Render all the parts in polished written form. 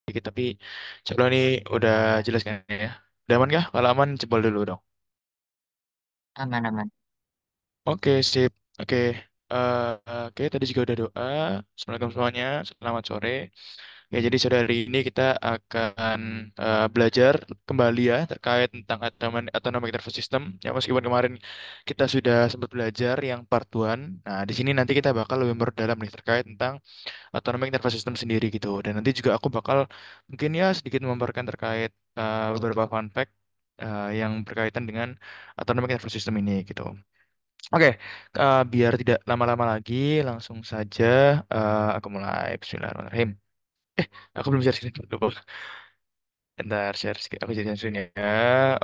dikit, tapi coba ini udah jelas kan ya. Udah aman kah? Kalau aman, jebol dulu dong. Aman-aman. Oke, sip. Oke. Oke, tadi juga udah doa. Assalamualaikum semuanya. Selamat sore. Ya, jadi sore hari ini kita akan belajar kembali ya terkait tentang autonomic nervous system. Ya, meskipun kemarin kita sudah sempat belajar yang part 1. Nah, di sini nanti kita bakal lebih mendalam nih terkait tentang autonomic nervous system sendiri gitu. Dan nanti juga aku bakal mungkin ya sedikit memaparkan terkait beberapa fun fact yang berkaitan dengan autonomic nervous system ini gitu. Oke, biar tidak lama-lama lagi, langsung saja aku mulai. Bismillahirrahmanirrahim. Aku belum share screen. Lupa. Ntar share screen. Aku share screen ya.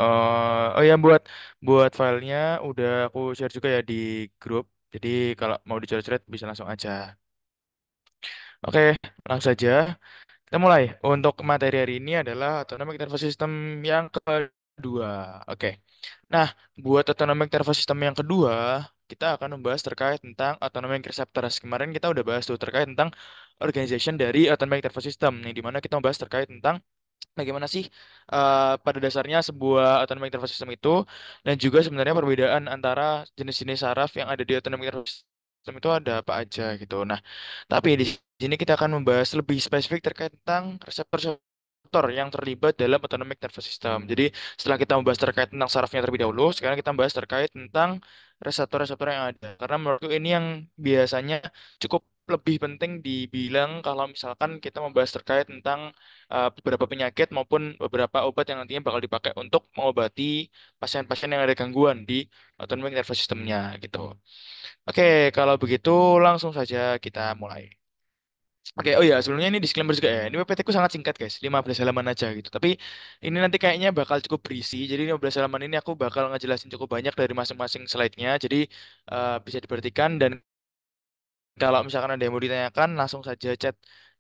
Oh ya, buat filenya udah aku share juga ya di grup. Jadi kalau mau dicoret-coret bisa langsung aja. Oke, langsung saja. Kita mulai. Untuk materi hari ini adalah autonomic nervous system yang kedua. Oke. Nah, buat autonomic nervous system yang kedua, kita akan membahas terkait tentang autonomic receptors. Kemarin kita udah bahas tuh terkait tentang organization dari autonomic nervous system, yang dimana kita membahas terkait tentang bagaimana sih pada dasarnya sebuah autonomic nervous system itu, dan juga sebenarnya perbedaan antara jenis-jenis saraf yang ada di autonomic nervous system itu ada apa aja gitu. Nah, tapi di sini kita akan membahas lebih spesifik terkait tentang reseptor-reseptor yang terlibat dalam autonomic nervous system. Jadi setelah kita membahas terkait tentang sarafnya terlebih dahulu, sekarang kita membahas terkait tentang reseptor-reseptor yang ada. Karena menurutku ini yang biasanya cukup lebih penting dibilang kalau misalkan kita membahas terkait tentang beberapa penyakit maupun beberapa obat yang nantinya bakal dipakai untuk mengobati pasien-pasien yang ada gangguan di autonomic nervous systemnya gitu. Oke, kalau begitu langsung saja kita mulai. Oke, oh ya, sebelumnya ini disclaimer juga ya. Ini PPT ku sangat singkat, guys. 15 halaman aja gitu. Tapi ini nanti kayaknya bakal cukup berisi. Jadi 15 halaman ini aku bakal ngejelasin cukup banyak dari masing-masing slide-nya. Jadi bisa diperhatikan, dan kalau misalkan ada yang mau ditanyakan langsung saja chat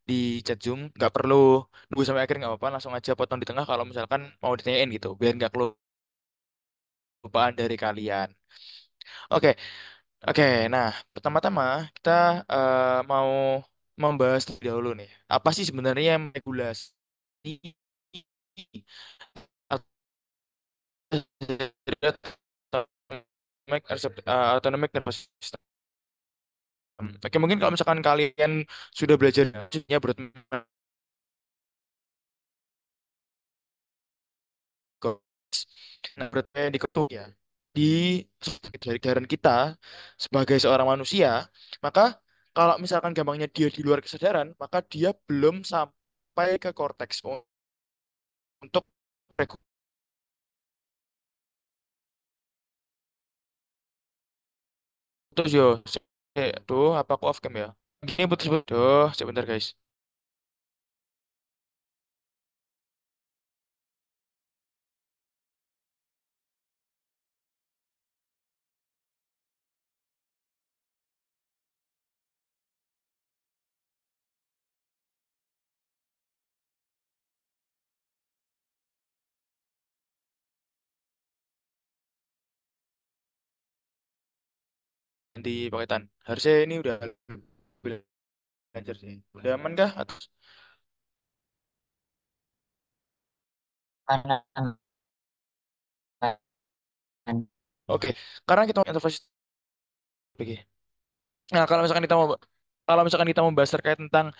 di chat Zoom. Nggak perlu nunggu sampai akhir, nggak apa-apa. Langsung aja potong di tengah kalau misalkan mau ditanyain gitu. Biar nggak kelupaan dari kalian. Oke, oke. Nah, pertama-tama kita mau membahas terlebih dahulu nih. Apa sih sebenarnya yang regulasi autonomic nervous system? Oke, mungkin kalau misalkan kalian sudah belajar ya berat. Nah, berarti diketuk ya di dari kesadaran kita sebagai seorang manusia, maka kalau misalkan gampangnya dia di luar kesadaran, maka dia belum sampai ke korteks untuk putus yo. Tuh, apa aku off cam ya? Gini putus putus. Duh, sebentar guys. Nanti paketan. Harusnya ini udah belajar sih. Udah aman kah? Atau... Aman-aman. Oke, karena kita mau interface. Oke. Nah, kalau misalkan kita membahas terkait tentang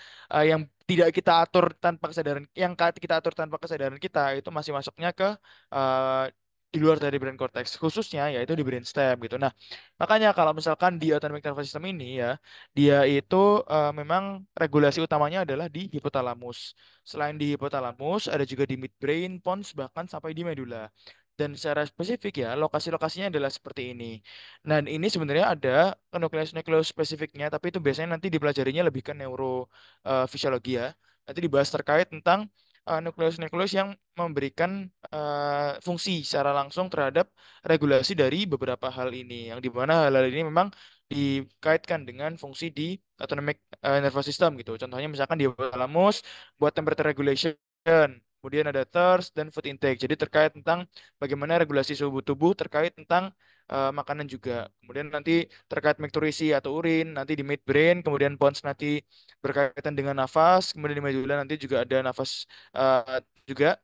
yang tidak kita atur tanpa kesadaran, yang kita atur tanpa kesadaran kita itu masih masuknya ke uh, di luar dari brain cortex, khususnya yaitu di brainstem gitu. Nah, makanya kalau misalkan di autonomic nervous system ini ya, dia itu memang regulasi utamanya adalah di hipotalamus. Selain di hipotalamus, ada juga di midbrain, pons, bahkan sampai di medula. Dan secara spesifik ya, lokasi-lokasinya adalah seperti ini. Dan ini sebenarnya ada nukleus-nukleus spesifiknya, tapi itu biasanya nanti dipelajarinya lebih ke neurofisiologi ya. Nanti dibahas terkait tentang nukleus-nukleus yang memberikan fungsi secara langsung terhadap regulasi dari beberapa hal ini, yang dimana hal-hal ini memang dikaitkan dengan fungsi di autonomic nervous system gitu. Contohnya misalkan di hypothalamus buat temperature regulation, kemudian ada thirst dan food intake. Jadi terkait tentang bagaimana regulasi suhu tubuh terkait tentang makanan juga. Kemudian nanti terkait micturition atau urin, nanti di midbrain, kemudian pons nanti berkaitan dengan nafas, kemudian di medula nanti juga ada nafas juga,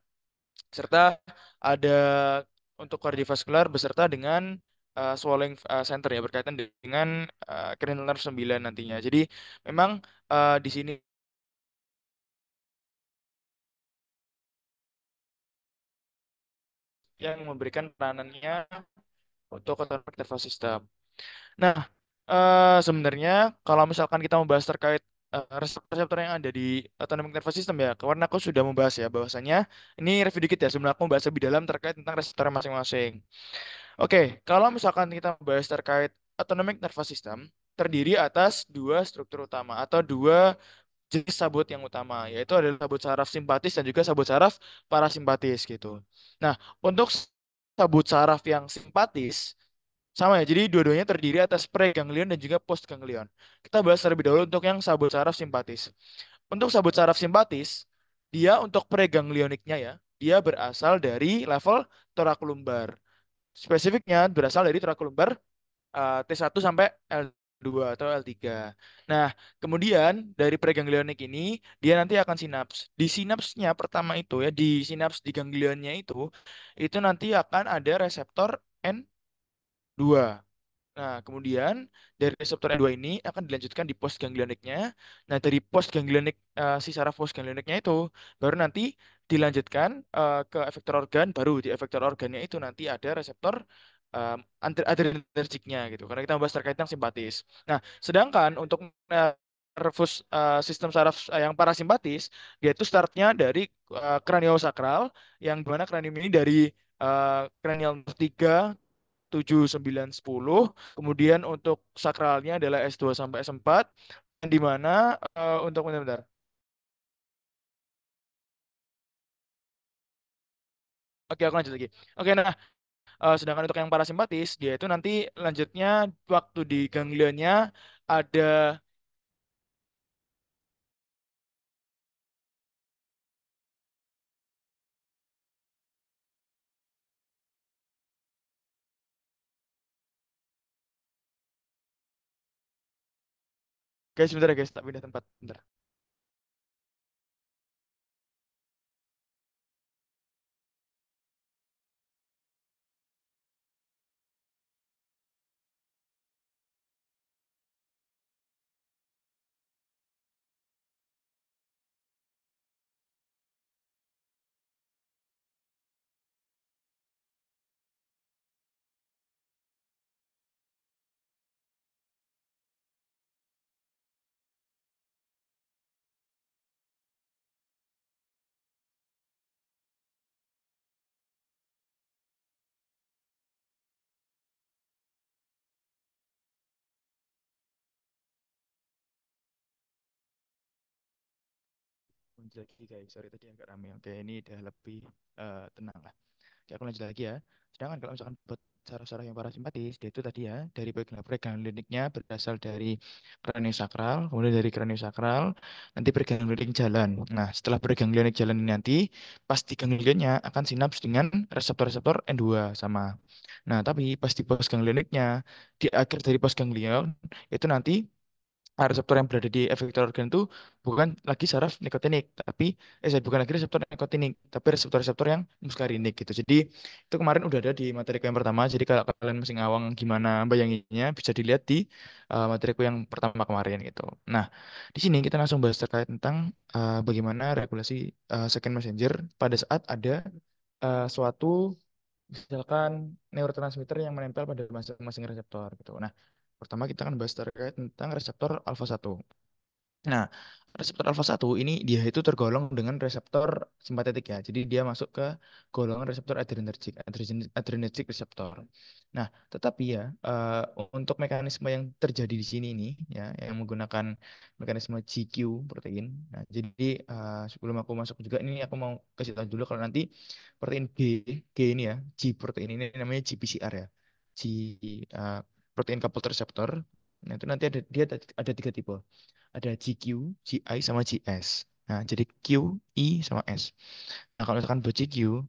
serta ada untuk kardiovaskular beserta dengan swallowing center ya, berkaitan dengan cranial nerve 9 nantinya. Jadi memang di sini yang memberikan peranannya untuk autonomic nervous system. Nah, sebenarnya kalau misalkan kita membahas terkait reseptor-reseptor yang ada di autonomic nervous system ya, karena aku sudah membahas ya bahwasanya ini review dikit ya sebelum aku membahas lebih dalam terkait tentang reseptor masing-masing. Oke, kalau misalkan kita membahas terkait autonomic nervous system, terdiri atas dua struktur utama atau dua jenis sabut yang utama, yaitu adalah sabut saraf simpatis dan juga sabut saraf parasimpatis gitu. Nah, untuk sabut saraf yang simpatis sama ya, jadi dua-duanya terdiri atas preganglion dan juga postganglion. Kita bahas terlebih dahulu untuk yang sabut saraf simpatis. Untuk sabut saraf simpatis, dia untuk preganglioniknya ya, dia berasal dari level torakulumbar. Spesifiknya berasal dari torakulumbar T1 sampai L2 atau L3. Nah, kemudian dari preganglionik ini dia nanti akan sinaps. Di sinapsnya pertama itu ya, di sinaps di ganglionnya itu nanti akan ada reseptor N2. Nah, kemudian dari reseptor N2 ini akan dilanjutkan di postganglioniknya. Nah, dari postganglionik si saraf postganglioniknya itu baru nanti dilanjutkan ke efektor organ, baru di efektor organnya itu nanti ada reseptor um, adrenergiknya gitu. Karena kita membahas terkait yang simpatis. Nah, sedangkan untuk nervus sistem saraf yang parasimpatis, dia itu startnya dari kraniosakral yang dimana kranium ini dari kranial 3 7 9 10. Kemudian untuk sakralnya adalah S2 sampai S4. Di mana untuk bentar-bentar. Oke, aku lanjut lagi. Oke, nah sedangkan untuk yang parasimpatis dia itu nanti lanjutnya waktu di ganglionnya ada. Guys, sebentar ya guys, tak pindah tempat. Bentar. Lanjut lagi guys, sorry tadi agak rame. Oke, ini udah lebih tenang lah. Oke, aku lanjut lagi ya. Sedangkan kalau misalkan buat saraf-saraf yang parasimpatis, dia itu tadi ya, dari preganglioniknya berasal dari kraniosakral, kemudian dari kraniosakral, nanti preganglionik jalan. Nah, setelah preganglionik jalan ini nanti, pasti ganglionnya akan sinaps dengan reseptor-reseptor N2 sama. Nah, tapi pas di postganglioniknya, di akhir dari postganglion, itu nanti reseptor yang berada di efektor organ itu bukan lagi saraf nikotinik, tapi bukan lagi reseptor nikotinik, tapi reseptor-reseptor yang muskarinik gitu. Jadi itu kemarin udah ada di materiku yang pertama. Jadi kalau kalian masih ngawang gimana bayanginnya, bisa dilihat di materiku yang pertama kemarin gitu. Nah, di sini kita langsung bahas terkait tentang bagaimana regulasi second messenger pada saat ada suatu misalkan neurotransmitter yang menempel pada masing-masing reseptor gitu. Nah, pertama kita akan bahas terkait tentang reseptor alfa satu. Nah, reseptor alfa satu ini dia itu tergolong dengan reseptor simpatetik ya. Jadi dia masuk ke golongan reseptor adrenergic, adrenergic reseptor. Nah, tetapi ya untuk mekanisme yang terjadi di sini nih ya yang menggunakan mekanisme GQ protein. Nah, jadi sebelum aku masuk juga ini aku mau kasih tahu dulu kalau nanti protein G ini ya, G protein ini namanya GPCR ya. G uh, protein coupled receptor. Nah, itu nanti ada tiga tipe. Ada GQ, GI, sama GS. Nah, jadi Q, I, sama S. Nah, kalau misalkan buat GQ,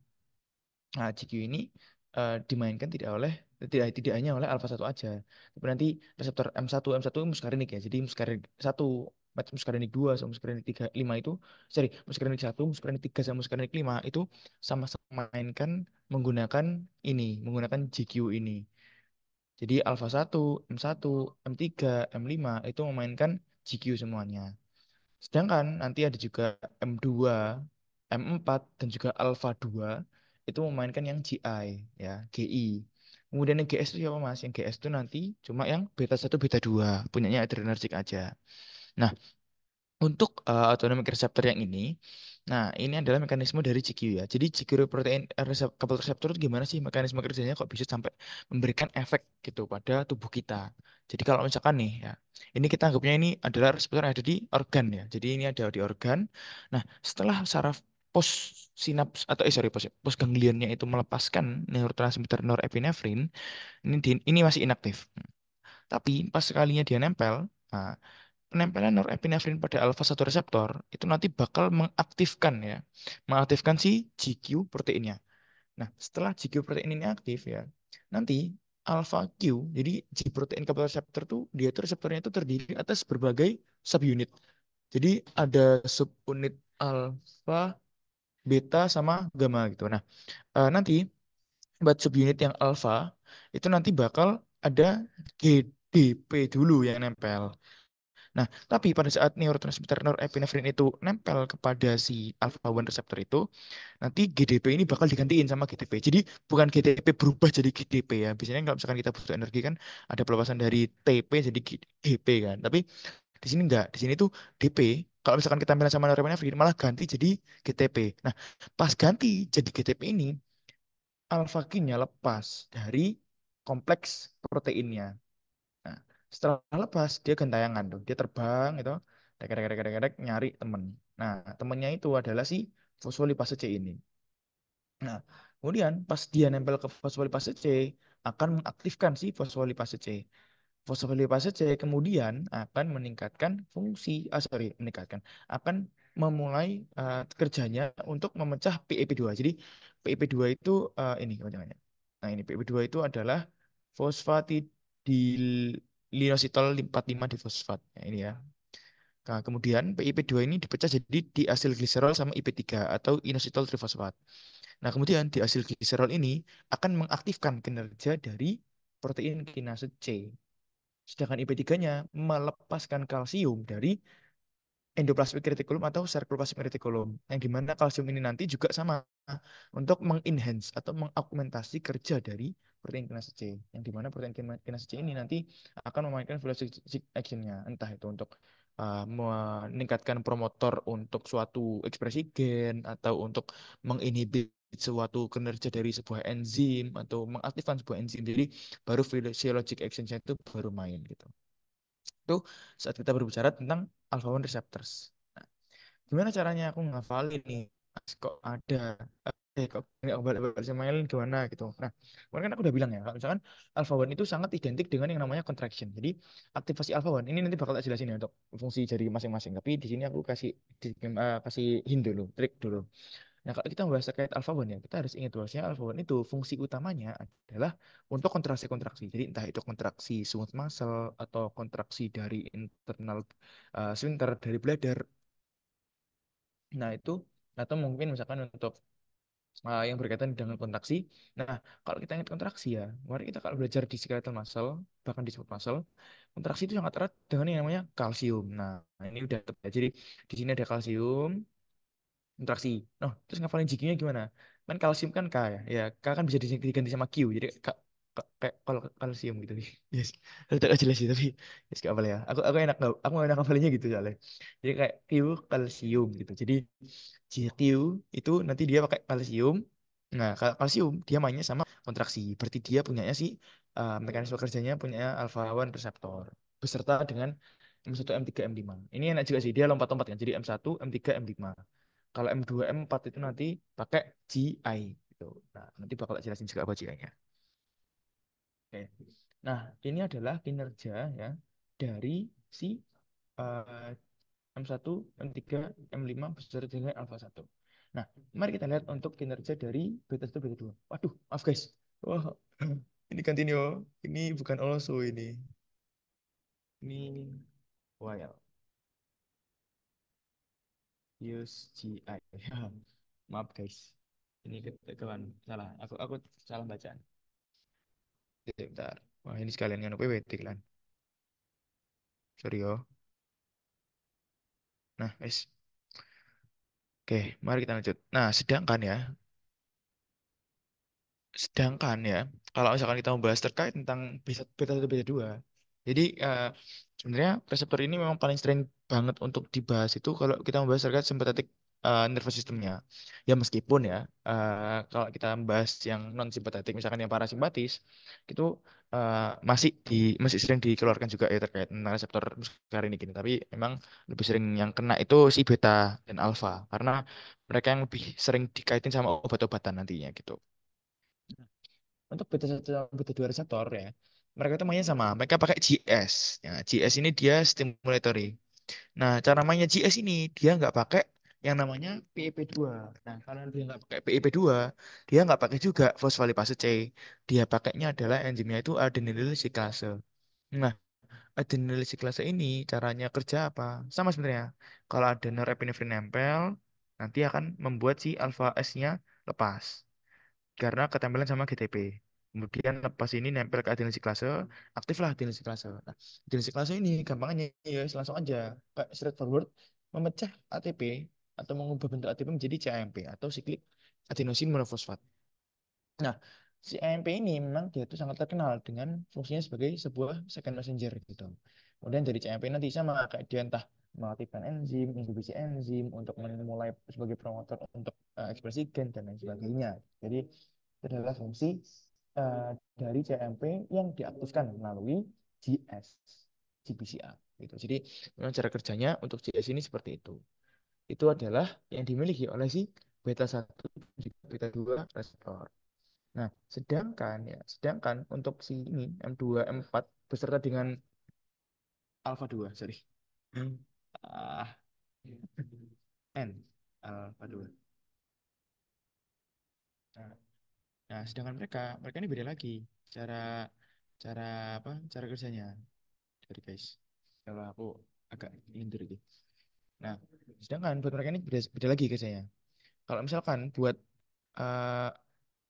nah GQ ini dimainkan tidak tidak hanya oleh alfa satu aja, tapi nanti reseptor M1 M1 muskarinik ya. Jadi muskarinik satu. muscarinic 2 sama muscarinic 3, 5 itu, sorry, muscarinic 1, muscarinic 3 sama muscarinic 5 itu sama-sama mainkan menggunakan menggunakan GQ ini. Jadi alpha 1, M1, M3, M5 itu memainkan GQ semuanya. Sedangkan nanti ada juga M2, M4, dan juga Alpha 2 itu memainkan yang GI, ya, GI. Kemudian yang GS itu siapa Mas? Yang GS itu nanti cuma yang beta 1, beta 2, punyanya adrenergic aja. Nah, untuk autonomic receptor yang ini, nah ini adalah mekanisme dari GQ ya. Jadi GQ protein coupled receptor itu gimana sih mekanisme kerjanya kok bisa sampai memberikan efek gitu pada tubuh kita. Jadi kalau misalkan nih ya, ini kita anggapnya ini adalah reseptor yang ada di organ ya. Jadi ini ada di organ. Nah, setelah saraf pos sinaps atau sorry pos ganglionnya itu melepaskan neurotransmitter norepinefrin, ini masih inaktif. Tapi pas sekalinya dia nempel, nah, penempelan norepinefrin pada alpha 1 reseptor itu nanti bakal mengaktifkan si GQ proteinnya. Nah, setelah GQ protein ini aktif ya, nanti alpha Q, jadi G protein coupled receptor tuh dia tuh reseptornya itu terdiri atas berbagai subunit. Jadi ada subunit alpha, beta sama gamma gitu. Nah, nanti buat subunit yang alpha itu nanti bakal ada GDP dulu yang nempel. Nah, tapi pada saat neurotransmitter norepinefrin itu nempel kepada si alpha 1 reseptor itu, nanti GDP ini bakal digantiin sama GTP. Jadi bukan GTP berubah jadi GDP ya. Biasanya kalau misalkan kita butuh energi kan ada pelepasan dari TP jadi GDP kan. Tapi di sini enggak. Di sini tuh DP. Kalau misalkan kita ambil sama norepinefrin malah ganti jadi GTP. Nah, pas ganti jadi GTP ini, alpha Q-nya lepas dari kompleks proteinnya. Nah, setelah lepas dia gentayangan tuh, dia terbang gitu, dek dek dek dek dek, nyari temen. Nah, temennya itu adalah si fosfolipase C ini. Nah, kemudian pas dia nempel ke fosfolipase C akan mengaktifkan si fosfolipase C. Fosfolipase C kemudian akan meningkatkan fungsi, meningkatkan, akan memulai kerjanya untuk memecah PEP2. Jadi PEP2 itu ini kepanjangannya. Nah ini PEP2 itu adalah fosfatidilinositol 45 difosfat. Nah, ini ya. Nah, kemudian PIP2 ini dipecah jadi diasilgliserol sama IP3 atau inositol trifosfat. Nah, kemudian diasilgliserol ini akan mengaktifkan kinerja dari protein kinase C. Sedangkan IP3-nya melepaskan kalsium dari endoplasmic reticulum atau sarcoplasmic reticulum. Yang dimana kalsium ini nanti juga sama untuk mengenhance atau mengaugmentasi kerja dari protein kinase C. Yang dimana protein kinase C ini nanti akan memainkan velocity action-nya. Entah itu untuk meningkatkan promotor untuk suatu ekspresi gen atau untuk menginhibit suatu kinerja dari sebuah enzim atau mengaktifkan sebuah enzim. Jadi baru physiologic action-nya itu baru main gitu. Itu saat kita berbicara tentang alpha 1 receptors. Nah, gimana caranya aku ngafalin nih? Kok ada kok nggak balik-balik sama Ellen gimana gitu. Nah, kemarin kan aku udah bilang ya, kalau misalkan alpha 1 itu sangat identik dengan yang namanya contraction. Jadi aktivasi alpha 1 ini nanti bakal tak jelasin ya untuk fungsi dari masing-masing. Tapi di sini aku kasih hint dulu, trik dulu. Nah, kalau kita membahas terkait alpha 1 ya, kita harus ingat bahwasanya alpha 1 itu fungsi utamanya adalah untuk kontraksi-kontraksi. Jadi entah itu kontraksi smooth muscle atau kontraksi dari internal sphincter dari bladder. Nah, itu atau mungkin misalkan untuk yang berkaitan dengan kontraksi. Nah, kalau kita ingat kontraksi ya, kemarin kita kalau belajar di skeletal muscle, bahkan di smooth muscle, kontraksi itu sangat erat dengan yang namanya kalsium. Nah, ini udah tepat. Jadi di sini ada kalsium, kontraksi. Nah, terus ngafalin GQ-nya gimana? Kan kalsium kan K ya. Ya, K kan bisa diganti sama Q. Jadi kayak kalau kalsium gitu. Yes. Tidak jelas sih tapi yes gak apa ya. Aku enak ngafalinnya gitu soalnya. Jadi kayak Q kalsium gitu. Jadi GQ itu nanti dia pakai kalsium. Nah, kalau kalsium dia mainnya sama kontraksi. Berarti dia punyanya sih mekanisme kerjanya punya alpha 1 reseptor beserta dengan M1, M3, M5. Ini enak juga sih, dia lompat-lompat kan. Jadi M1, M3, M5. Kalau M2, M4 itu nanti pakai GI gitu. Nah, nanti bakal tak jelasin juga apa GI-nya. Oke. Nah, ini adalah kinerja ya dari si eh, M1, M3, M5 beserta dengan alpha 1. Nah, mari kita lihat untuk kinerja dari beta 1, beta 2. Waduh, maaf guys. Wah, ini continue. Ini bukan also ini. Ini wild. Use GI. Maaf guys. Ini kawan salah. Aku salah bacaan. Bentar. Wah, ini sekalian nganu PPT kan. Sorry yo. Nah, guys. Oke, mari kita lanjut. Nah, sedangkan ya, kalau misalkan kita membahas terkait tentang beta, beta 1, beta 2. Jadi sebenarnya reseptor ini memang paling sering banget untuk dibahas itu kalau kita membahas terkait simpatetik nervous systemnya. Ya meskipun ya, kalau kita membahas yang non simpatetik, misalkan yang parasimpatis, itu masih sering dikeluarkan juga ya terkait tentang reseptor muscarinic ini. Tapi memang lebih sering yang kena itu si beta dan alfa karena mereka yang lebih sering dikaitin sama obat-obatan nantinya gitu. Untuk beta 1 dan beta 2 reseptor ya, mereka itu mainnya sama. Mereka pakai GS. Ya, GS ini dia stimulatory. Nah, cara mainnya GS ini dia nggak pakai yang namanya PEP2. Nah, karena dia nggak pakai PEP2, dia nggak pakai juga fosfolipase C. Dia pakainya adalah enzimnya itu adenylyl siklase. Nah, adenylyl siklase ini caranya kerja apa? Sama sebenarnya. Kalau ada norepinefrin nempel, nanti akan membuat si alpha S-nya lepas karena ketempelan sama GTP. Kemudian lepas ini nempel ke adenyl siklase, aktiflah adenyl siklase. Nah, adenyl siklase ini gampangnya ya langsung aja kayak straightforward memecah ATP atau mengubah bentuk ATP menjadi CAMP atau siklik adenosine monofosfat. Nah, si AMP ini memang dia itu sangat terkenal dengan fungsinya sebagai sebuah second messenger gitu. Kemudian dari CAMP nanti sama kayak dia entah mengaktifkan enzim, inhibisi enzim untuk memulai sebagai promotor untuk ekspresi gen dan lain sebagainya. Jadi itu adalah fungsi eh, dari CAMP yang diaktifkan melalui GS, GPCR gitu. Jadi memang cara kerjanya untuk GS ini seperti itu. Itu adalah yang dimiliki oleh si beta 1 dan beta 2 reseptor. Nah, sedangkan untuk si ini M2, M4 beserta dengan alpha 2, sorry. Ah, N alpha 2. Nah, nah, sedangkan mereka ini beda lagi cara cara apa? Cara kerjanya. Sorry guys. Kalau aku agak lindur gitu. Nah, sedangkan buat mereka ini beda lagi kerjanya. Kalau misalkan buat uh,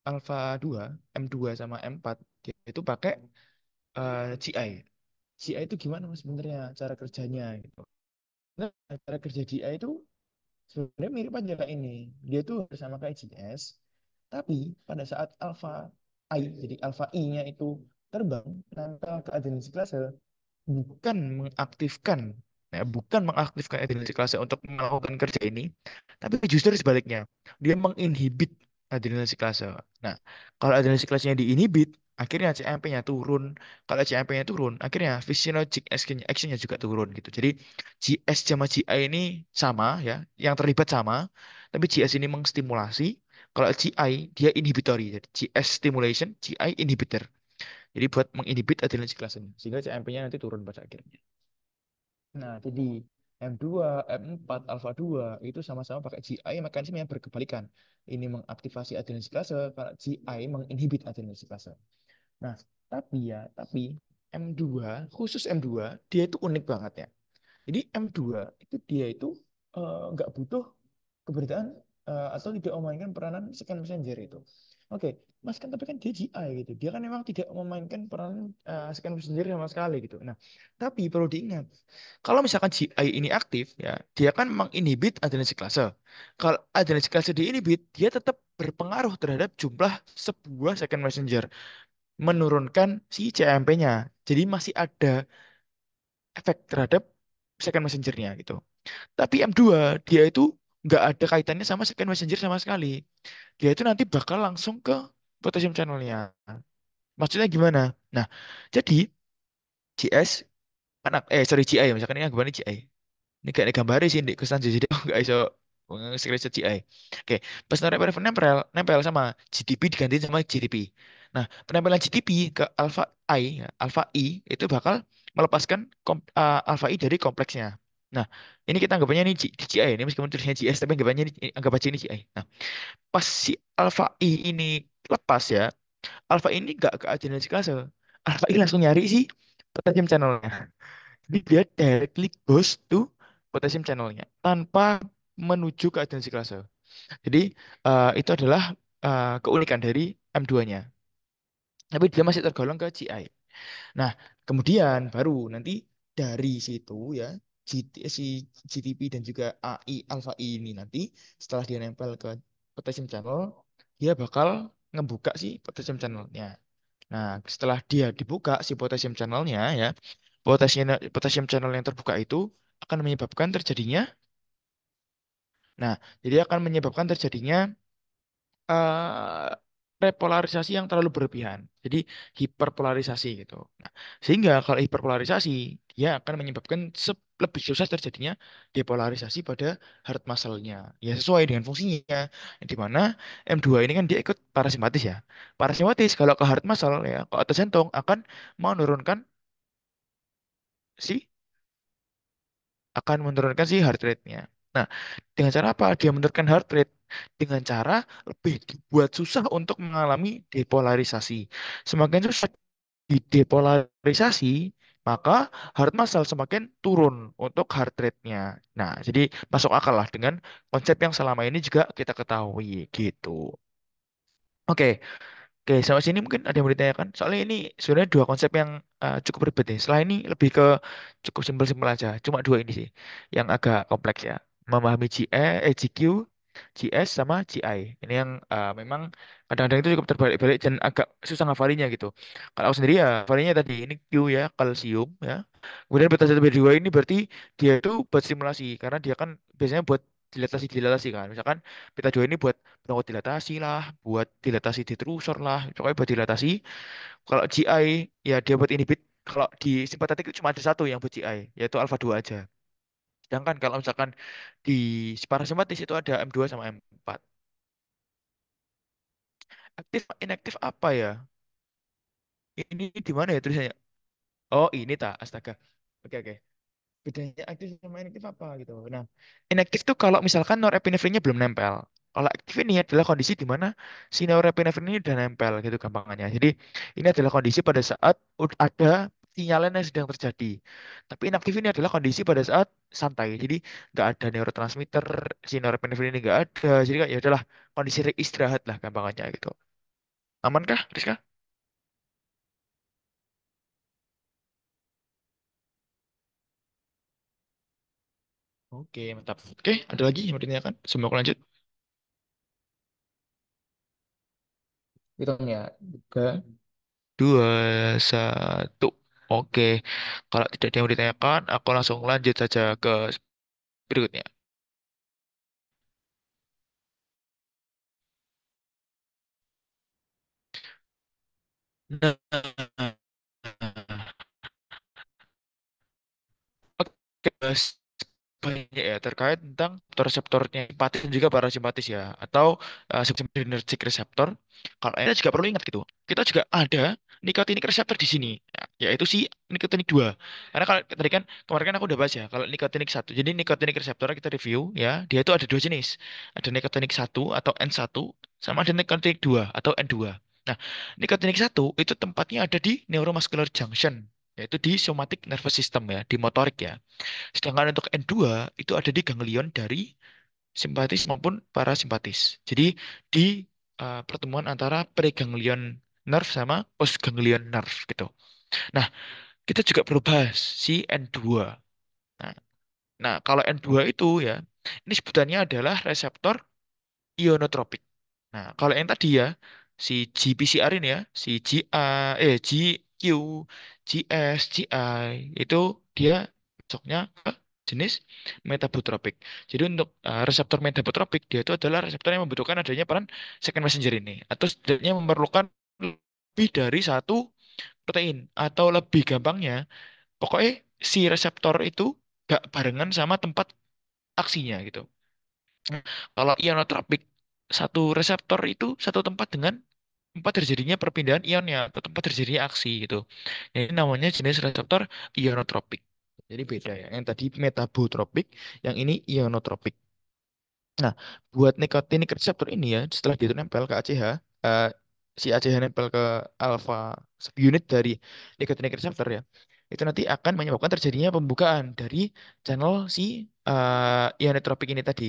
alpha 2, M2 sama M4 dia itu pakai GI. GI itu gimana mas sebenarnya cara kerjanya gitu. Nah, cara kerja GI itu sebenarnya mirip aja kayak ini. Dia itu sama kayak GS, tapi pada saat alpha I, jadi alpha I-nya itu terbang nempel ke adenosine bukan mengaktifkan adenosinklase untuk melakukan kerja ini, tapi justru sebaliknya, dia menginhibit adenosinklase. Nah, kalau adenosiklasenya diinhibit, akhirnya CMP-nya turun. Kalau CMP-nya turun, akhirnya physiologic action-nya juga turun gitu. Jadi GS sama GI ini sama ya, yang terlibat sama, tapi GS ini mengstimulasi, kalau GI dia inhibitory. Jadi GS stimulation, GI inhibitor. Jadi buat menginhibit adenosiklasenya sehingga CMP-nya nanti turun pada akhirnya. Nah, jadi M2, M4, alpha 2 itu sama-sama pakai GI mekanisme yang berkebalikan. Ini mengaktifasi adenosiklase, kalau GI menginhibit adenosiklase. Nah, tapi M2, khusus M2, dia itu unik banget ya. Jadi M2 itu dia itu nggak butuh keberadaan atau tidak memainkan peranan second messenger itu. Oke, Mas kan tapi kan dia GI gitu. Dia kan memang tidak memainkan peranan second messenger sama sekali gitu. Nah, tapi perlu diingat, kalau misalkan GI ini aktif ya, dia kan menginhibit adenosiklase. Kalau adenosiklase diinhibit, dia tetap berpengaruh terhadap jumlah sebuah second messenger, menurunkan si CMP-nya. Jadi masih ada efek terhadap second messenger-nya gitu. Tapi M2 dia itu nggak ada kaitannya sama second messenger sama sekali. Dia itu nanti bakal langsung ke potassium channel-nya. Maksudnya gimana? Nah, jadi GS anak sorry GI misalkan ini anggapannya GI. Ini kayak gambarnya sih di kesan jadi aku nggak iso screenshot GI. Oke, pas norepinefrin nempel nempel sama GTP diganti sama GTP. Nah, penempelan GTP ke alpha I, ya, alpha I itu bakal melepaskan alpha I dari kompleksnya. Nah, ini kita anggapnya ini GI ini meskipun tulisnya GS tapi anggapannya anggap aja ini GI. Nah, pas si alpha I ini lepas ya, alpha ini nggak ke adenosine. Alpha I langsung nyari si potassium channelnya. Jadi dia directly goes to potassium channelnya tanpa menuju ke adensi klase. Jadi itu adalah keunikan dari M2-nya. Tapi dia masih tergolong ke GI. Nah, kemudian baru nanti dari situ ya si GTP dan juga AI alpha I ini nanti setelah dia nempel ke potassium channel, dia bakal ngebuka si potassium channelnya. Nah, setelah dia dibuka si potassium channelnya ya, potassium potassium channel yang terbuka itu akan menyebabkan terjadinya, nah, jadi akan menyebabkan terjadinya eh, repolarisasi yang terlalu berlebihan. Jadi hiperpolarisasi gitu. Nah, sehingga kalau hiperpolarisasi dia akan menyebabkan lebih susah terjadinya depolarisasi pada heart muscle-nya. Ya sesuai dengan fungsinya. Di mana M2 ini kan dia ikut parasimpatis ya. Parasimpatis kalau ke heart muscle ya, ke otot jantung akan menurunkan si si heart rate-nya. Nah, dengan cara apa? Dia menurunkan heart rate dengan cara lebih dibuat susah untuk mengalami depolarisasi. Semakin susah di depolarisasi, maka heart muscle semakin turun untuk heart rate-nya. Nah, jadi masuk akal lah dengan konsep yang selama ini juga kita ketahui gitu. Oke, Oke, sampai sini mungkin ada yang mau ditanyakan. Soalnya ini sebenarnya dua konsep yang cukup ribet ya. Setelah ini lebih ke cukup simpel-simpel aja. Cuma dua ini sih yang agak kompleks ya. Memahami GQ, GS sama GI. Ini yang memang kadang-kadang itu cukup terbalik-balik dan agak susah ngafalinya gitu. Kalau aku sendiri ya, hafalinya tadi ini Q ya, kalsium ya. Kemudian beta 1 beta 2 ini berarti dia itu buat stimulasi karena dia kan biasanya buat dilatasi kan. Misalkan beta 2 ini buat bronchodilatasi lah, buat dilatasi detrusor lah, pokoknya buat dilatasi. Kalau GI ya dia buat inhibit. Kalau di simpatetik itu cuma ada satu yang buat GI, yaitu alfa 2 aja. Sedangkan kalau misalkan di parasimpatis itu ada M2 sama M4. Aktif inaktif apa ya? Ini di mana ya tulisannya? Oh, ini tak, astaga. Oke, oke. Bedanya aktif sama inaktif apa gitu. Nah, inaktif tuh kalau misalkan norepinefrinnya belum nempel. Kalau aktif ini adalah kondisi di mana si norepinefrin ini udah nempel gitu gampangannya. Jadi ini adalah kondisi pada saat ada sinyalnya yang sedang terjadi. Tapi inaktif ini adalah kondisi pada saat santai. Jadi nggak ada neurotransmitter, si norepinefrin ini nggak ada. Jadi ya udahlah kondisi istirahat lah gampangannya gitu. Aman kah, Rizka? Oke, mantap. Oke, ada lagi yang mau ditanyakan? Semua aku lanjut. Hitung ya. Tiga, dua, satu. Oke, kalau tidak ada yang mau ditanyakan, aku langsung lanjut saja ke berikutnya. Nah, oke, banyak ya terkait tentang reseptornya simpatis dan juga parasimpatis ya atau serotonergic receptor. Kalau kita juga perlu ingat gitu, kita juga ada nikotinik reseptor di sini, yaitu si nikotinik 2. Karena kalau tadi kan kemarin kan aku udah bahas ya, kalau nikotinik satu, jadi nikotinik reseptor kita review ya, dia itu ada dua jenis, ada nikotinik satu atau N1 sama ada nikotinik 2 atau N2. Nah, nikotinik satu itu tempatnya ada di neuromuscular junction, yaitu di somatic nervous system ya, di motorik ya. Sedangkan untuk N2 itu ada di ganglion dari simpatis maupun parasimpatis. Jadi di pertemuan antara preganglion nerve sama postganglion nerve gitu. Nah, kita juga perlu bahas si N2. Nah, kalau N2 itu ya, ini sebutannya adalah reseptor ionotropik. Nah, kalau yang tadi ya, si GPCR ini ya, si GQ, GS, GI, itu dia cocoknya ke jenis metabotropik. Jadi untuk reseptor metabotropik, dia itu adalah reseptor yang membutuhkan adanya peran second messenger ini. Atau setidaknya memerlukan lebih dari satu protein. Atau lebih gampangnya, pokoknya si reseptor itu gak barengan sama tempat aksinya gitu. Kalau ionotropik, satu reseptor itu satu tempat dengan tempat terjadinya perpindahan ionnya atau tempat terjadinya aksi gitu. Ini namanya jenis reseptor ionotropik. Jadi beda ya. Yang tadi metabotropik, yang ini ionotropik. Nah, buat nikotinik reseptor ini ya, setelah dia itu nempel ke ACH, eh, si ACH nempel ke alpha subunit dari nikotinik reseptor ya, itu nanti akan menyebabkan terjadinya pembukaan dari channel si ionotropik ini tadi.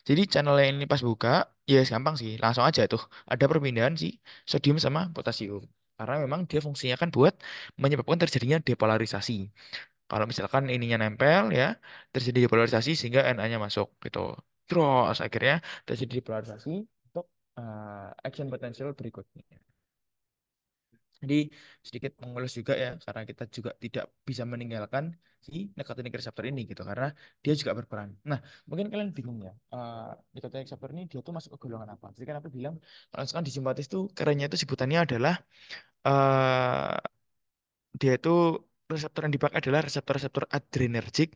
Jadi channel yang ini pas buka, ya gampang sih, langsung aja tuh ada perpindahan si sodium sama potasium. Karena memang dia fungsinya kan buat menyebabkan terjadinya depolarisasi. Kalau misalkan ininya nempel ya, terjadi depolarisasi sehingga Na-nya masuk gitu. Terus akhirnya terjadi depolarisasi untuk action potential berikutnya. Jadi sedikit mengulas juga ya, karena kita juga tidak bisa meninggalkan si nicotinic receptor ini gitu, karena dia juga berperan. Nah, mungkin kalian bingung ya, nicotinic receptor ini dia tuh masuk ke golongan apa? Jadi kan aku bilang, kalau misalkan di simpatis tuh kerennya itu sebutannya adalah eh dia itu reseptor yang dipakai adalah reseptor-reseptor adrenergik.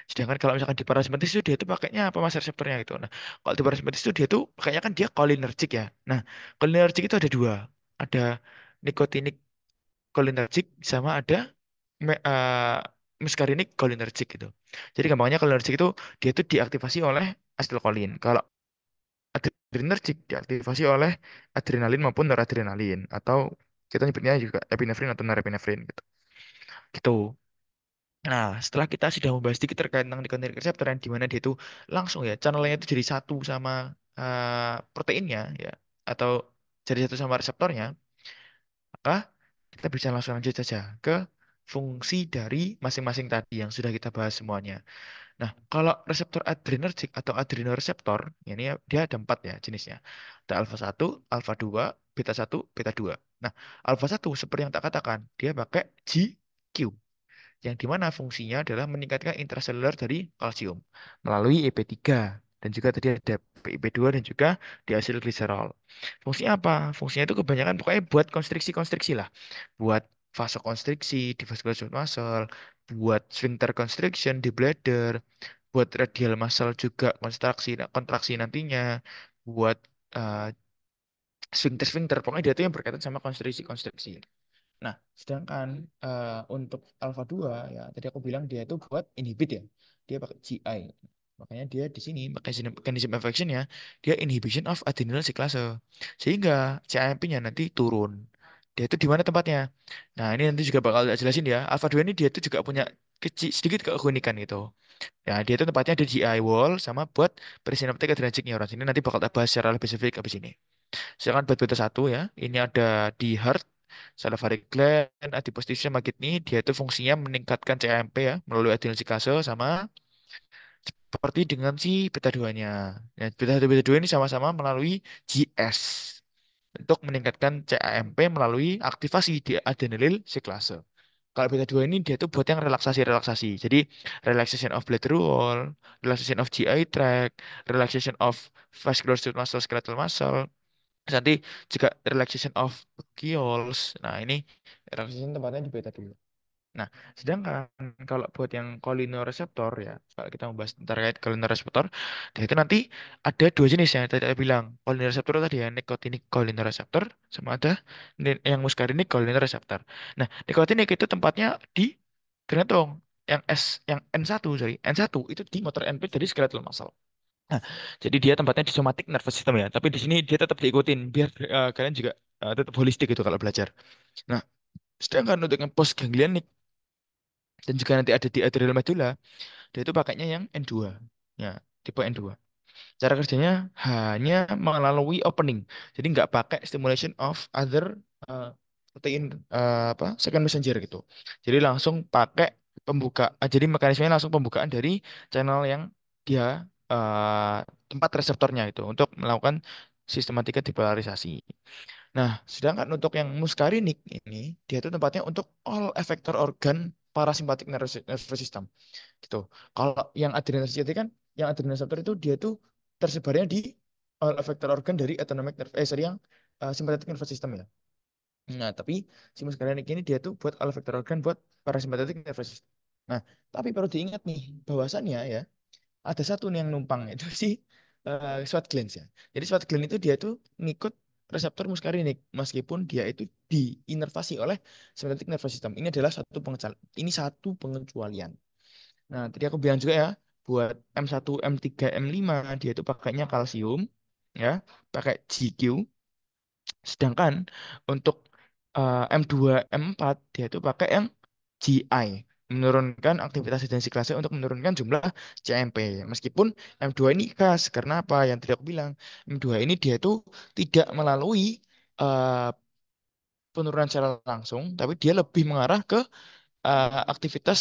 Sedangkan kalau misalkan di parasimpatis itu dia itu pakainya apa mas reseptornya gitu. Nah, kalau di parasimpatis itu dia tuh pakainya kan dia cholinergic ya. Nah, cholinergic itu ada dua. Ada nikotinik cholinergic sama ada muscarinic cholinergic gitu. Jadi gampangnya cholinergic itu dia itu diaktifasi oleh asetilkolin. Kalau adrenergic diaktifasi oleh adrenalin maupun noradrenalin atau kita nyebutnya juga epinefrin atau norepinefrin gitu. Gitu. Nah, setelah kita sudah membahas sedikit terkait tentang nicotinic receptor yang dimana dia itu langsung ya channelnya itu jadi satu sama proteinnya ya atau jadi satu sama reseptornya, maka kita bisa langsung lanjut saja ke fungsi dari masing-masing tadi yang sudah kita bahas semuanya. Nah, kalau reseptor adrenergic atau adrenoreseptor, ini ya, dia ada empat ya jenisnya. Ada alfa satu, alfa 2, beta satu, beta 2. Nah, alfa satu seperti yang tak katakan, dia pakai GQ yang dimana fungsinya adalah meningkatkan intraseluler dari kalsium melalui EP3 dan juga tadi ada PIP2 dan juga diasilgliserol. Fungsinya apa? Fungsinya itu kebanyakan pokoknya buat konstriksi-konstriksi lah, buat vasokonstriksi di vascular smooth muscle, buat sphincter constriction di bladder, buat radial muscle juga kontraksi nantinya, buat uh, sphincter-sphincter, pokoknya dia itu yang berkaitan sama konstriksi-konstriksi. Nah, sedangkan untuk alpha 2 ya tadi aku bilang dia itu buat inhibit ya. Dia pakai GI. Makanya dia di sini mechanism of action ya, dia inhibition of adenyl cyclase. Sehingga CAMP-nya nanti turun. Dia itu di mana tempatnya? Nah, ini nanti juga bakal tak jelasin ya. Alpha 2 ini dia itu juga punya sedikit keunikan gitu. Ya, dia itu tempatnya di GI wall sama buat presynaptic adrenergic neurons. Ini nanti bakal tak bahas secara lebih spesifik habis ini. Sedangkan buat beta satu ya, ini ada di heart, salivary gland, adiposity sama kidney, dia itu fungsinya meningkatkan CAMP ya, melalui adenosine sama seperti dengan si beta 2-nya. Ya, beta 1 beta 2 ini sama-sama melalui GS untuk meningkatkan CAMP melalui aktivasi di adenylyl cyclase. Kalau beta 2 ini dia tuh buat yang relaksasi-relaksasi. Jadi relaxation of bladder wall, relaxation of GI tract, relaxation of vascular smooth muscle, skeletal muscle, terus nanti juga relaxation of bronchioles. Nah, ini relaxation tempatnya di beta dulu. Nah, sedangkan kalau buat yang cholinereseptor ya, kalau kita membahas terkait cholinereseptor, dia itu nanti ada dua jenis yang tadi saya bilang. Cholinereseptor tadi ya, nicotinic cholinereseptor, sama ada yang muscarinic cholinereseptor. Nah, nicotinic itu tempatnya di tergantung yang N1, sorry, N1 itu di motor NP dari skeletal muscle. Nah, jadi dia tempatnya di somatic nervous system ya, tapi di sini dia tetap diikutin biar kalian juga tetap holistik gitu kalau belajar. Nah, sedangkan untuk yang postganglionic dan juga nanti ada di adrenal medulla, dia itu pakainya yang N2. Ya, tipe N2. Cara kerjanya hanya melalui opening. Jadi nggak pakai stimulation of other uh, protein apa second messenger gitu. Jadi langsung pakai jadi mekanismenya langsung pembukaan dari channel yang dia tempat reseptornya itu untuk melakukan sistematika depolarisasi. Nah, sedangkan untuk yang muscarinic ini dia itu tempatnya untuk all effector organ parasympathetic nervous system gitu. Kalau yang adrenergic itu kan, yang adrenoreseptor itu dia tuh tersebarnya di all effector organ dari autonomic nerve, sorry yang sympathetic nervous system ya. Nah, tapi si muscarinic ini dia tuh buat all effector organ buat parasympathetic nervous system. Nah, tapi perlu diingat nih bahwasannya ya ada satu nih yang numpang itu si Schwartz glands ya. Jadi Schwartz gland itu dia tuh ngikut reseptor muscarinic meskipun dia itu diinervasi oleh sympathetic nervous system. Ini satu pengecualian. Nah, tadi aku bilang juga ya, buat M1, M3, M5 dia itu pakainya kalsium, ya, pakai GQ. Sedangkan untuk M2, M4 dia itu pakai yang GI. menurunkan aktivitas retensi untuk menurunkan jumlah CMP. Meskipun M2 ini khas, karena apa? Yang tidak aku bilang, M2 ini dia itu tidak melalui eh, penurunan secara langsung, tapi dia lebih mengarah ke aktivitas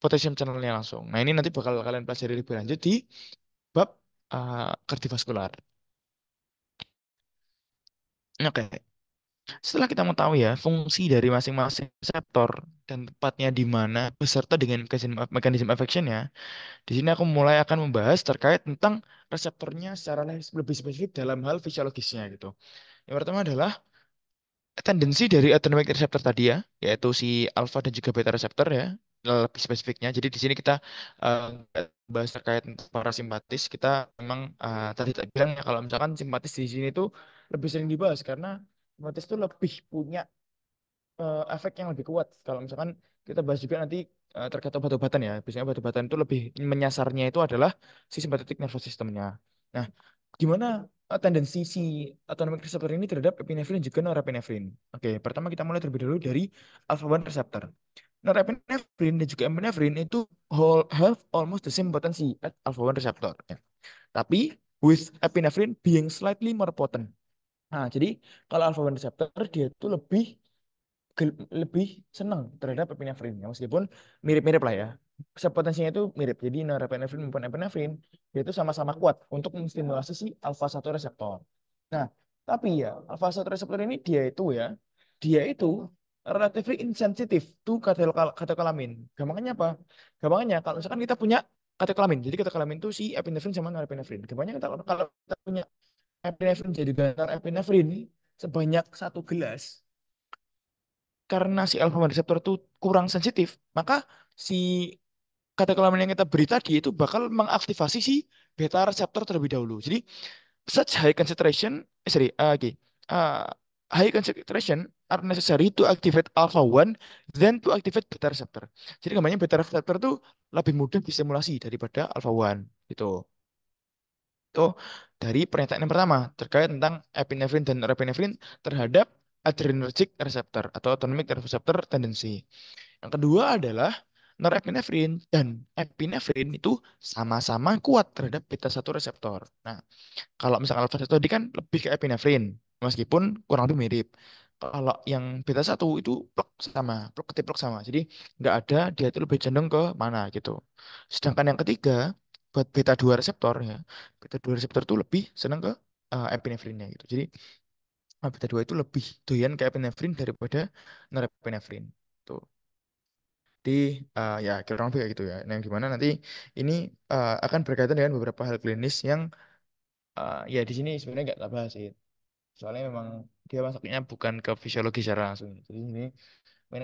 potassium channelnya langsung. Nah, ini nanti bakal kalian pelajari lebih lanjut di bab kardiovaskular. Oke, setelah kita mengetahui ya fungsi dari masing-masing reseptor dan tepatnya di mana beserta dengan mekanisme actionnya, di sini aku mulai akan membahas terkait tentang reseptornya secara lebih spesifik dalam hal fisiologisnya gitu. Yang pertama adalah tendensi dari autonomic receptor tadi ya, yaitu si alpha dan juga beta receptor ya, lebih spesifiknya. Jadi di sini kita nggak bahas terkait parasimpatis. Kita memang tadi tak bilang ya kalau misalkan simpatis di sini tuh lebih sering dibahas karena simpatis itu lebih punya efek yang lebih kuat. Kalau misalkan kita bahas juga nanti terkait obat-obatan ya. Biasanya obat-obatan itu lebih menyasarnya itu adalah si sympathetic nervous systemnya. Nah, gimana tendensi si autonomic receptor ini terhadap epinefrin dan juga norepinefrin? Oke, pertama kita mulai terlebih dahulu dari alpha 1 receptor. Norepinefrin dan juga epinefrin itu have almost the same potency at alpha 1 receptor. Ya. Tapi with epinefrin being slightly more potent. Nah, jadi kalau alpha 1 receptor dia itu lebih senang terhadap epinefrin ya, meskipun mirip-mirip lah ya, sepotensinya itu mirip. Jadi norepinefrin maupun epinefrin itu sama-sama kuat untuk menstimulasi si alpha 1 reseptor. Nah, tapi ya alpha 1 reseptor ini dia itu relatively insensitive to katekolamin. Gampangannya apa? Gampangannya kalau misalkan kita punya katekolamin, jadi katekolamin itu si epinefrin sama norepinefrin. Gampangannya kalau kita punya epinefrin jadi norepinefrin sebanyak 1 gelas, karena si alpha 1 receptor itu kurang sensitif, maka si katekolamin yang kita beri tadi itu bakal mengaktifasi si beta reseptor terlebih dahulu. Jadi such high concentration, okay, uh, high concentration are necessary to activate alpha 1 than to activate beta receptor. Jadi namanya beta receptor itu lebih mudah distimulasi daripada alpha 1 gitu. Itu dari pernyataan yang pertama terkait tentang epinefrin dan norepinefrin terhadap adrenergic receptor atau autonomic receptor tendency. Yang kedua adalah norepinefrin dan epinefrin itu sama-sama kuat terhadap beta satu reseptor. Nah, kalau misalkan alpha satu tadi kan lebih ke epinefrin, meskipun kurang lebih mirip. Kalau yang beta satu itu plek ketiplek sama. Jadi nggak ada, dia itu lebih cenderung ke mana gitu. Sedangkan yang ketiga, buat beta 2 reseptor ya, beta 2 reseptor itu lebih seneng ke epinefrinnya gitu. Jadi beta 2 itu lebih doyan ke epinefrin daripada norepinefrin. Tuh. Di ya kurang lebih kayak gitu ya. Nah, yang gimana nanti ini akan berkaitan dengan beberapa hal klinis yang ya di sini sebenarnya nggak tak bahas sih. Soalnya memang dia masuknya bukan ke fisiologi secara langsung. Jadi ini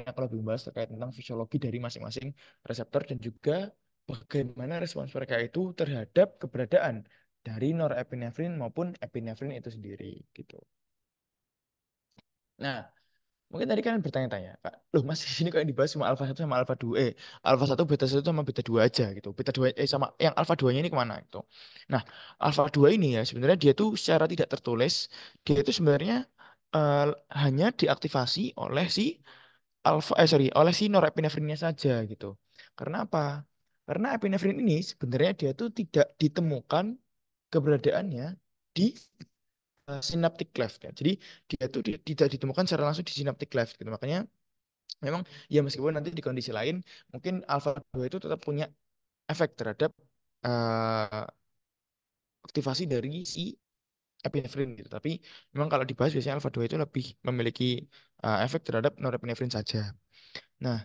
aku lebih membahas terkait tentang fisiologi dari masing-masing reseptor dan juga bagaimana respons mereka itu terhadap keberadaan dari norepinefrin maupun epinefrin itu sendiri gitu. Nah, mungkin tadi kalian bertanya-tanya, Kak, loh Mas di sini kok yang dibahas cuma alfa satu sama alfa 2, alfa satu beta satu sama beta 2 aja gitu. Beta 2 sama yang alfa 2-nya ini kemana gitu. Nah, alfa 2 ini ya sebenarnya dia tuh secara tidak tertulis, dia itu sebenarnya eh, hanya diaktifasi oleh si oleh si norepinefrinnya saja gitu. Karena apa? Karena epinefrin ini sebenarnya dia tuh tidak ditemukan keberadaannya di synaptic cleft ya. Jadi dia tuh tidak ditemukan secara langsung di synaptic cleft gitu. Makanya memang ya meskipun nanti di kondisi lain mungkin alpha 2 itu tetap punya efek terhadap eh, aktivasi dari si epinefrin gitu. Tapi memang kalau dibahas biasanya alpha 2 itu lebih memiliki efek terhadap norepinefrin saja. Nah,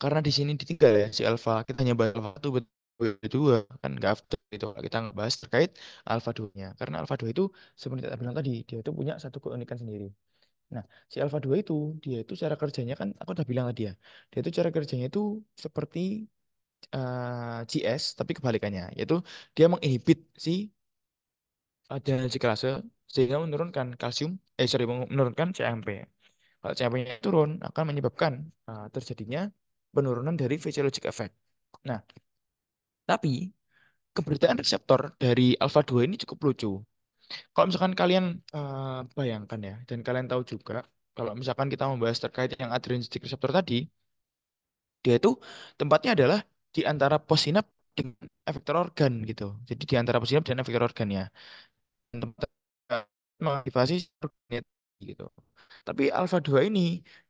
karena di sini ditinggal ya si alpha, kita hanya bahas alpha 1 beta 2 kan nggak after itu kalau kita ngebahas terkait alpha 2-nya. Karena alpha 2 itu seperti saya bilang tadi, dia itu punya satu keunikan sendiri. Nah, si alpha 2 itu, dia itu cara kerjanya kan, aku udah bilang tadi ya, dia itu cara kerjanya itu seperti GS, tapi kebalikannya, yaitu dia menginhibit si adrenergic sehingga menurunkan menurunkan CMP. Kalau CMP-nya turun, akan menyebabkan terjadinya penurunan dari physiologic effect. Nah, tapi keberadaan reseptor dari alpha 2 ini cukup lucu. Kalau misalkan kalian bayangkan ya, dan kalian tahu juga, kalau misalkan kita membahas terkait yang adrenergic receptor tadi, Dia itu tempatnya adalah di antara possinap dengan efektor organ gitu. Jadi di antara possinap dan efektor organ ya. Tempat mengaktifasi organ gitu. Tapi alfa 2 ini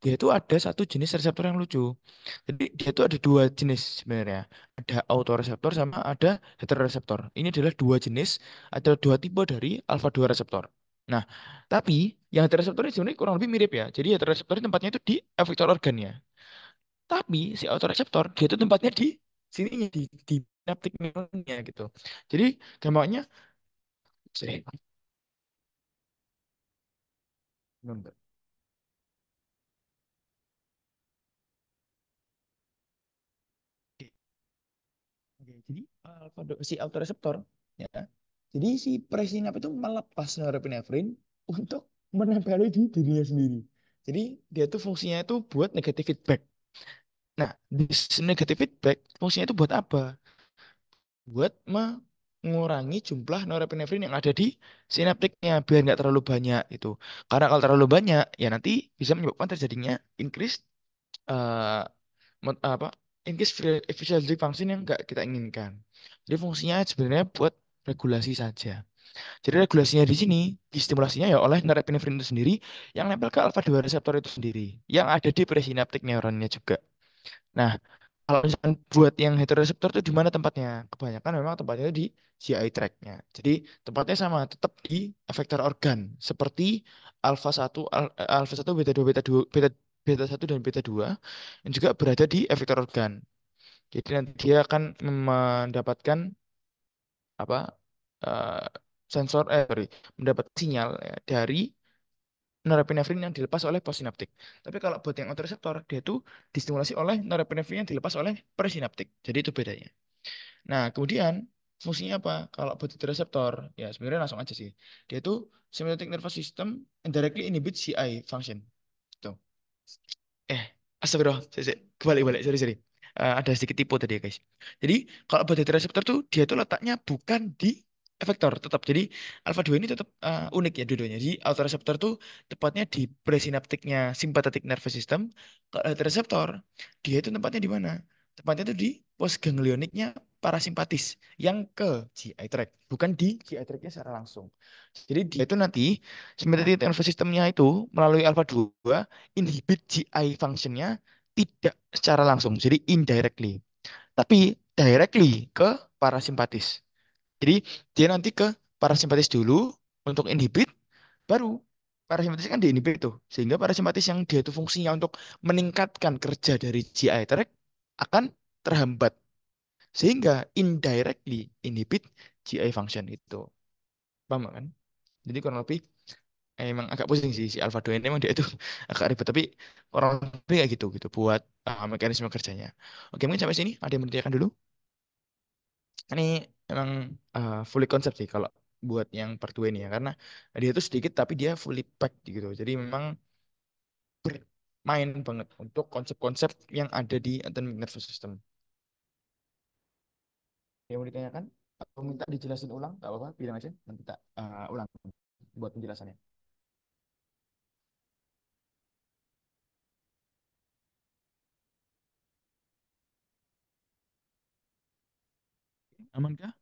dia itu ada satu jenis reseptor yang lucu. Jadi dia itu ada dua jenis sebenarnya. Ada autoreseptor sama ada heteroreseptor. Ini adalah dua jenis, ada dua tipe dari alfa 2 reseptor. Nah, tapi yang heteroreseptor ini sebenarnya kurang lebih mirip ya. Jadi heteroreseptor ini tempatnya itu di efektor organnya. Tapi si autoreseptor dia itu tempatnya di sininya di synaptic neuronnya gitu. Jadi gampangnya sih. Oke, jadi si autoreseptor ya. Jadi si presinap itu melepas norepinefrin untuk menempeli di dirinya sendiri. Jadi dia tuh fungsinya itu buat negatif feedback. Nah, di negatif feedback fungsinya itu buat apa? Buat mengurangi jumlah norepinefrin yang ada di sinaptiknya biar nggak terlalu banyak itu. Karena kalau terlalu banyak ya nanti bisa menyebabkan terjadinya increase eh, apa increase efficiency function yang nggak kita inginkan. Jadi fungsinya sebenarnya buat regulasi saja. Jadi regulasinya di sini, distimulasinya ya oleh norepinefrin itu sendiri yang nempel ke alfa 2 reseptor itu sendiri, yang ada di presynaptic neuronnya juga. Nah, kalau misalkan buat yang heteroreseptor itu di mana tempatnya? Kebanyakan memang tempatnya itu di GI tract-nya. Jadi tempatnya sama, tetap di efektor organ seperti alfa satu alfa satu beta 2 beta 2 beta beta satu dan beta 2 yang juga berada di efektor organ. Jadi nanti dia akan mendapatkan apa eh, sensor sorry, mendapat sinyal ya, dari norepinefrin yang dilepas oleh postsinaptik. Tapi kalau buat yang otoreseptor, dia tuh distimulasi oleh norepinefrin yang dilepas oleh presinaptik. Jadi itu bedanya. Nah, kemudian fungsinya apa? Kalau buat reseptor, ya sebenarnya langsung aja sih. Dia tuh sympathetic nervous system indirectly inhibits CI function. Tuh. Eh, astagfirullah, kebalik-balik, sorry. Ada sedikit tipu tadi ya guys. Jadi kalau body receptor tuh dia tuh letaknya bukan di efektor tetap. Jadi alpha 2 ini tetap unik ya dua-duanya. Jadi autoreseptor tuh tepatnya di presinaptiknya sympathetic nervous system. Kalau reseptor dia itu tempatnya di mana? Tempatnya tuh di postganglioniknya parasimpatis yang ke GI tract, bukan di GI tract-nya secara langsung. Jadi dia itu nanti sympathetic nervous system-nya itu melalui alpha 2 inhibit GI function-nya tidak secara langsung, jadi indirectly. Tapi directly ke parasimpatis. Jadi dia nanti ke parasimpatis dulu untuk inhibit, baru parasimpatis kan diinhibit tuh. Sehingga parasimpatis yang dia itu fungsinya untuk meningkatkan kerja dari GI tract akan terhambat. Sehingga indirectly inhibit GI function itu. Paham kan? Jadi kurang lebih emang agak pusing sih si Alpha 2 ini emang dia itu agak ribet tapi orang lebih kayak gitu buat mekanisme kerjanya. Oke, mungkin sampai sini ada yang mau ditanyakan dulu. Ini emang fully konsep sih kalau buat yang part 2 ini ya karena dia itu sedikit tapi dia fully packed gitu. Jadi memang bermain banget untuk konsep-konsep yang ada di autonomic nervous system. Yang mau ditanyakan atau minta dijelasin ulang, gak apa-apa, bilang aja nanti kita ulang buat penjelasannya. Aman kah?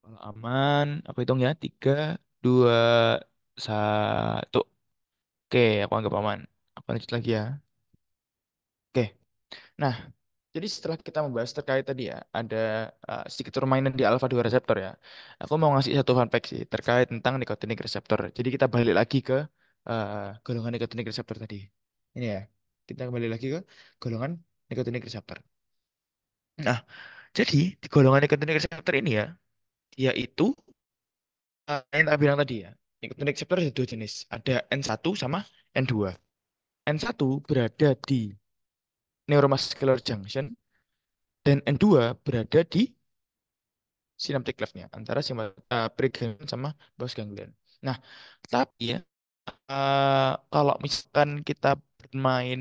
Kalau aman, aku hitung ya. Tiga, dua, satu. Oke, aku anggap aman. Aku lanjut lagi ya. Oke, nah, jadi setelah kita membahas terkait tadi ya, ada sedikit permainan di alpha 2 reseptor ya. Aku mau ngasih satu fun fact sih, terkait tentang nicotinic reseptor. Jadi kita balik lagi ke golongan nicotinic reseptor tadi. Ini ya, kita kembali lagi ke golongan nicotinic reseptor. Nah, jadi di golongan nicotinic reseptor ini ya, dia itu yang tak bilang tadi ya, nicotinic receptor ada dua jenis. Ada N1 sama N2. N1 berada di neuromuscular junction dan N2 berada di synaptic cleft-nya antara preganglion sama postganglion. Nah, tapi ya kalau misalkan kita bermain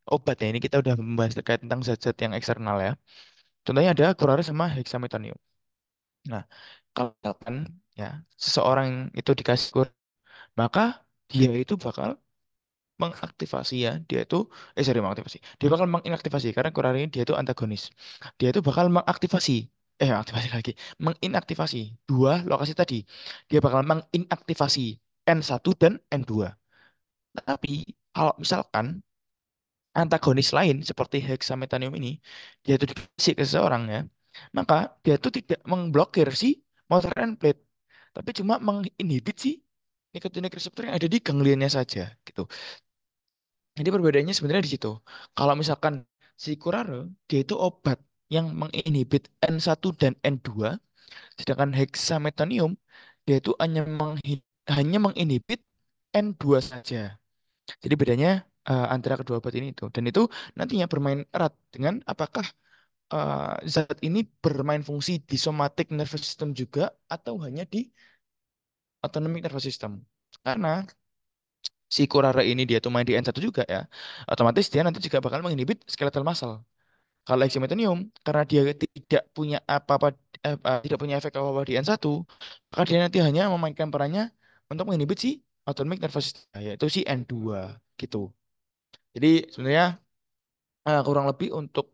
obat ya, ini kita udah membahas terkait tentang zat-zat yang eksternal ya. Contohnya ada curare sama hexametonium. Nah, kalau misalkan ya seseorang itu dikasih maka dia itu bakal mengaktifasi ya, dia itu sorry mengaktifasi. Dia bakal menginaktivasi karena Kurara ini dia itu antagonis. Dia itu bakal mengaktifasi aktivasi lagi, menginaktivasi dua lokasi tadi. Dia bakal menginaktivasi N1 dan N2. Tapi kalau misalkan antagonis lain seperti hexametanium ini, dia itu dikasih ke seseorang ya, maka dia itu tidak memblokir si motor end plate, tapi cuma menginhibit si nicotinic receptor yang ada di gangliannya saja gitu. Jadi perbedaannya sebenarnya di situ. Kalau misalkan si curare, dia itu obat yang menginhibit N1 dan N2, sedangkan hexametonium dia itu hanya menginhibit N2 saja. Jadi bedanya antara kedua obat ini itu. Dan itu nantinya bermain erat dengan apakah zat ini bermain fungsi di somatic nervous system juga atau hanya di autonomic nervous system. Karena si Kurara ini dia tuh main di N1 juga ya, otomatis dia nanti juga bakal menginhibit skeletal muscle. Kalau hexametonium, karena dia tidak punya apa-apa, tidak punya efek apa-apa di N1, maka dia nanti hanya memainkan perannya untuk menginhibit si autonomic nervous system, yaitu si N2 gitu. Jadi sebenarnya kurang lebih untuk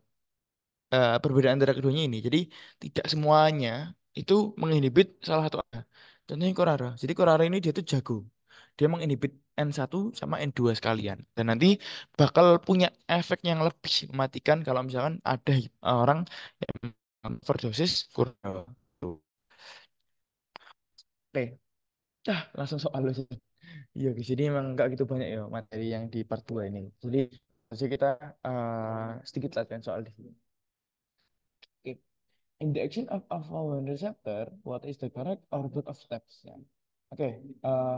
perbedaan antara keduanya ini. Jadi tidak semuanya itu menginhibit salah satu. Contohnya Korara. Jadi Korara ini dia tuh jago. Dia menginhibit N1 sama N2 sekalian. Dan nanti bakal punya efek yang lebih mematikan kalau misalkan ada orang yang overdosis Korara. Tuh. Oke, langsung soal lu sih. Iya, guys. Jadi emang nggak gitu banyak ya materi yang di part 2 ini. Jadi kita sedikit latihan soal di sini. Oke. In the action of alpha-1 receptor, what is the correct orbit of steps? Ya. Oke,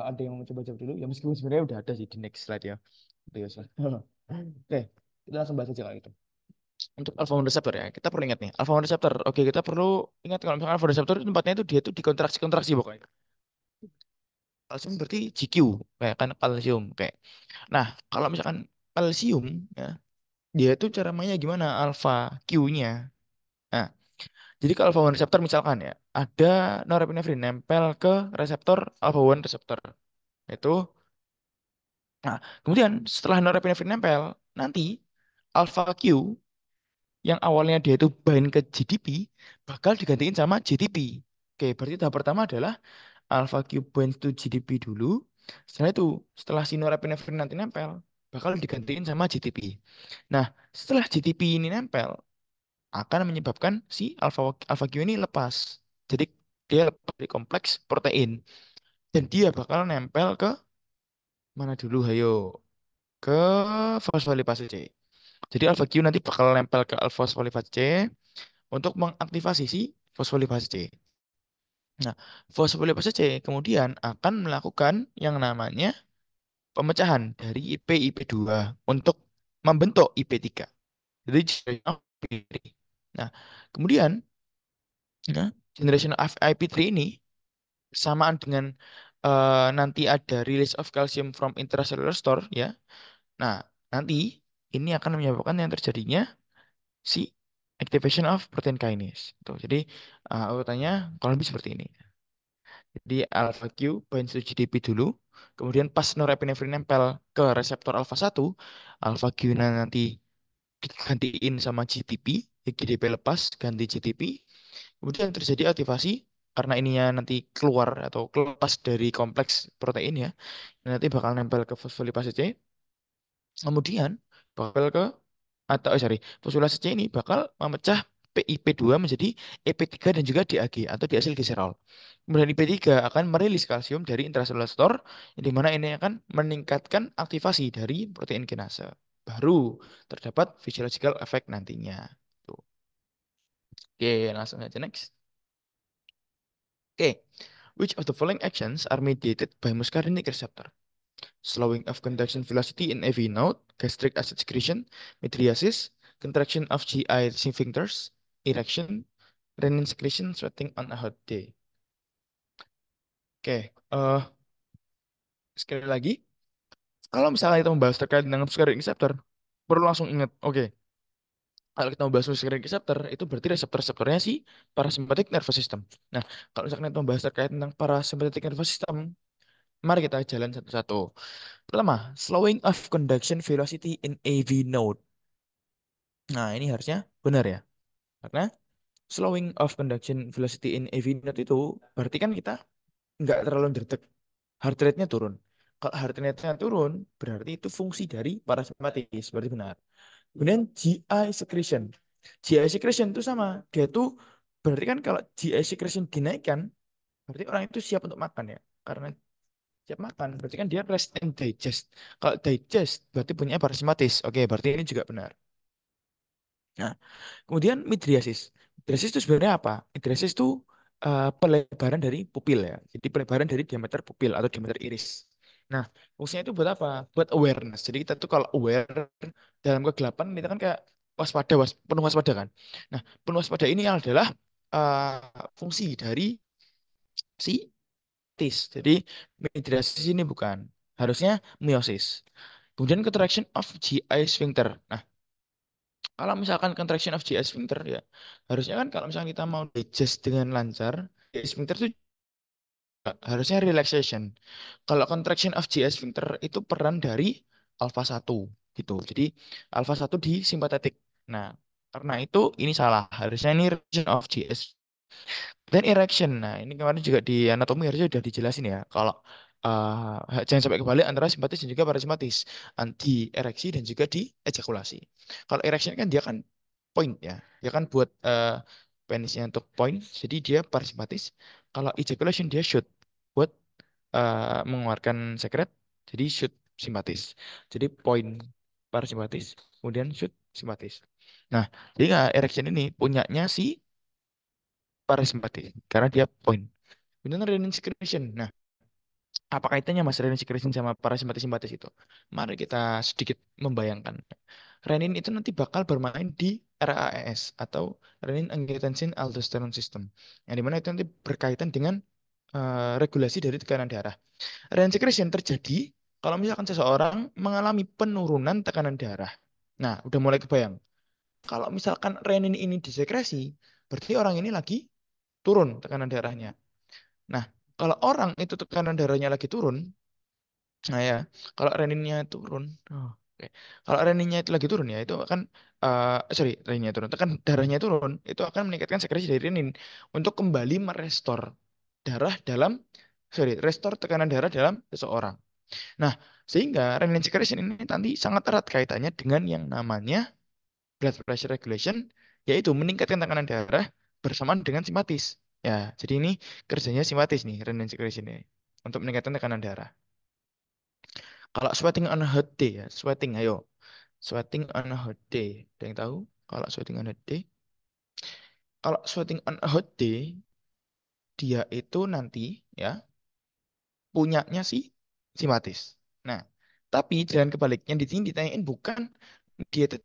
ada yang mau coba jawab dulu? Ya meskipun sebenarnya udah ada sih di next slide ya. Gitu ya, Sal. Oke, kita langsung bahas aja kalau itu. Untuk alpha-1 receptor ya, kita perlu ingat nih. Alpha-1 receptor, oke kita perlu ingat kalau misalkan alpha receptor itu tempatnya itu dia tuh di kontraksi-kontraksi pokoknya. Kalsium berarti GQ, kayak kan kalsium kayak. Nah, kalau misalkan kalsium ya, dia itu cara mainnya gimana? Alpha Q-nya. Nah, jadi kalau alpha 1 reseptor misalkan ya, ada norepinefrin nempel ke reseptor alpha 1 reseptor. Itu, nah, kemudian setelah norepinefrin nempel, nanti alpha Q yang awalnya dia itu bind ke GDP bakal digantiin sama GTP. Oke, berarti tahap pertama adalah alpha Q bind to GDP dulu. Setelah itu, setelah si norepinefrin nanti nempel, bakal digantiin sama GTP. Nah, setelah GTP ini nempel, akan menyebabkan si alpha Q ini lepas. Jadi dia lepas dari kompleks protein dan dia bakal nempel ke mana dulu? Hayo ke fosfolipase C. Jadi alpha Q nanti bakal nempel ke fosfolipase C untuk mengaktifasi si fosfolipase C. Nah, fosfolipase C kemudian akan melakukan yang namanya pemecahan dari IP2 untuk membentuk IP3. Jadi IP3. Nah, kemudian nah, generation of IP3 ini samaan dengan nanti ada release of calcium from intracellular store ya. Nah, nanti ini akan menyebabkan yang terjadinya si activation of protein kinase. Tuh, jadi urutannya kalau lebih seperti ini. Jadi alpha Q binds to GDP dulu, kemudian pas norepinefrin nempel ke reseptor alpha 1, alpha Q nanti digantiin sama GTP, GDP lepas ganti GTP, kemudian terjadi aktivasi karena ininya nanti keluar atau lepas dari kompleks protein ya. Nanti bakal nempel ke fosfolipase C. Kemudian bakal ke atau sorry, fosfolipase C ini bakal memecah PIP2 menjadi EP3 dan juga DAG atau diasilglycerol. Kemudian IP3 akan merilis kalsium dari intracellular store, yang di mana ini akan meningkatkan aktivasi dari protein kinase. Baru terdapat physiological effect nantinya. Tuh. Oke, langsung aja next. Oke. Which of the following actions are mediated by muscarinic receptor? Slowing of contraction velocity in AV node, gastric acid secretion, mydriasis, contraction of GI sphincters, erection, renin secretion, sweating on a hot day. Oke, sekali lagi, kalau misalnya kita membahas terkait dengan muscarinic receptor, perlu langsung ingat, oke, kalau kita membahas muscarinic receptor, itu berarti reseptor-reseptornya si parasympathetic nervous system. Nah, kalau misalkan kita membahas terkait tentang parasympathetic nervous system, Mari kita jalan satu-satu. Pertama, slowing of conduction velocity in AV node. Nah, ini harusnya benar ya. Karena slowing of conduction velocity in AV node itu berarti kan kita nggak terlalu detek. Heart rate-nya turun. Kalau heart rate-nya turun, berarti itu fungsi dari parasimpatis. Berarti benar. Kemudian GI secretion. GI secretion itu sama. Dia tuh berarti kan kalau GI secretion dinaikkan, berarti orang itu siap untuk makan ya. Karena siap makan, berarti kan dia rest and digest. Kalau digest, berarti punya parasimpatis. Oke, berarti ini juga benar. Nah, kemudian midriasis. Midriasis itu sebenarnya apa? Midriasis itu pelebaran dari pupil ya. Jadi pelebaran dari diameter pupil atau diameter iris. Nah, fungsinya itu buat apa? Buat awareness. Jadi kita tuh kalau aware dalam kegelapan kita kan kayak waspada, penuh waspada kan. Nah, penuh waspada ini adalah fungsi dari si tis. Jadi midriasis ini bukan. Harusnya meiosis. Kemudian contraction of GI sphincter. Nah, kalau misalkan contraction of GI sphincter ya, harusnya kan kalau misalkan kita mau digest dengan lancar, GI sphincter itu harusnya relaxation. Kalau contraction of GI sphincter itu peran dari alfa satu gitu. Jadi alfa satu di simpatetik. Nah, karena itu ini salah. Harusnya ini relaxation of GS. Dan erection. Nah, ini kemarin juga di anatomi harusnya sudah dijelasin ya. Kalau jangan sampai kebalik antara simpatis dan juga parasimpatis. Anti ereksi dan juga di ejakulasi. Kalau erection kan dia kan point ya. Dia kan buat penisnya untuk point. Jadi dia parasimpatis. Kalau ejaculation dia shoot buat mengeluarkan sekret. Jadi shoot simpatis. Jadi point parasimpatis. Kemudian shoot simpatis. Nah, jadi erection ini punyanya si parasimpatis karena dia point. Kemudian renin secretion. Nah, apa kaitannya mas renin secretion sama parasimpatis simpatis itu? Mari kita sedikit membayangkan. Renin itu nanti bakal bermain di RAAS atau renin angiotensin aldosterone system. Yang dimana itu nanti berkaitan dengan regulasi dari tekanan darah. Renin secretion terjadi kalau misalkan seseorang mengalami penurunan tekanan darah. Nah, udah mulai kebayang. Kalau misalkan renin ini disekresi, berarti orang ini lagi turun tekanan darahnya. Nah, kalau orang itu tekanan darahnya lagi turun, nah ya, kalau reninnya turun, oke. Kalau reninnya itu lagi turun ya, itu akan, sorry, reninnya turun, tekan darahnya turun, itu akan meningkatkan sekresi dari renin untuk kembali merestor darah dalam, sorry, restore tekanan darah dalam seseorang. Nah, sehingga renin secretion ini nanti sangat erat kaitannya dengan yang namanya blood pressure regulation, yaitu meningkatkan tekanan darah bersamaan dengan simpatis. Ya, jadi ini kerjanya simpatis nih, renin secretion ini untuk meningkatkan tekanan darah. Kalau sweating on a hot day ya, sweating ayo. Sweating on a hot day. Ada yang tahu? Kalau sweating on a hot day? Kalau sweating on a hot day, dia itu nanti ya punyanya si simpatis. Nah, tapi jalan kebaliknya di sini ditanyain bukan dia itu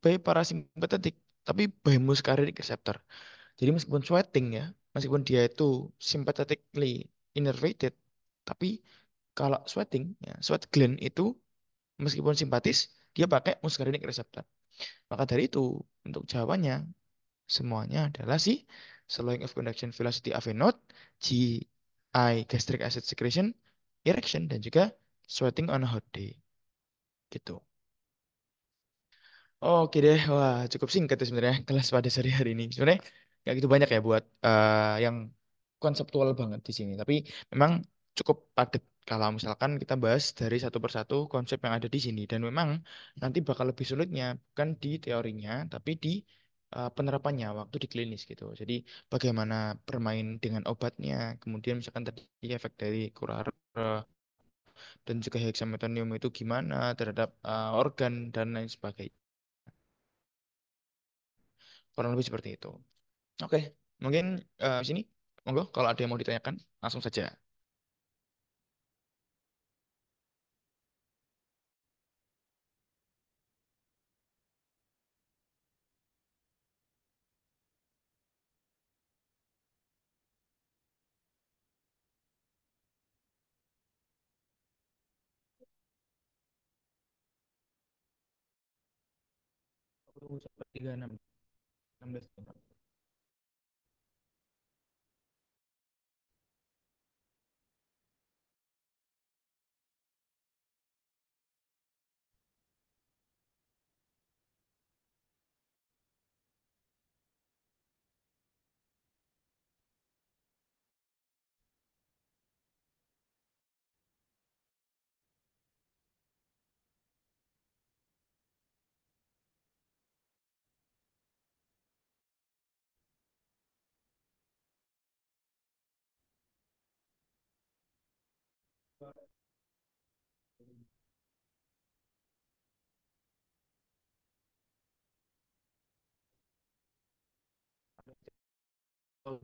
by parasimpatetik, tapi by muscarinic receptor. Jadi meskipun sweating ya, meskipun dia itu sympathetically innervated, tapi kalau sweating, ya, sweat gland itu meskipun simpatis, dia pakai muscarinic receptor. Maka dari itu, untuk jawabannya, semuanya adalah si slowing of conduction velocity AV node, GI gastric acid secretion, erection, dan juga sweating on a hot day. Gitu. Oke deh, wah cukup singkat ya sebenarnya kelas pada sore hari ini. Sebenarnya nggak gitu banyak ya buat yang konseptual banget di sini. Tapi memang cukup padat kalau misalkan kita bahas dari satu persatu konsep yang ada di sini. Dan memang nanti bakal lebih sulitnya bukan di teorinya, tapi di penerapannya waktu di klinis gitu. Jadi bagaimana bermain dengan obatnya, kemudian misalkan tadi efek dari kurare dan juga hexametonium itu gimana terhadap organ dan lain sebagainya. Kurang lebih seperti itu. Oke, mungkin di sini, monggo kalau ada yang mau ditanyakan, langsung saja. Sampai 36, 16.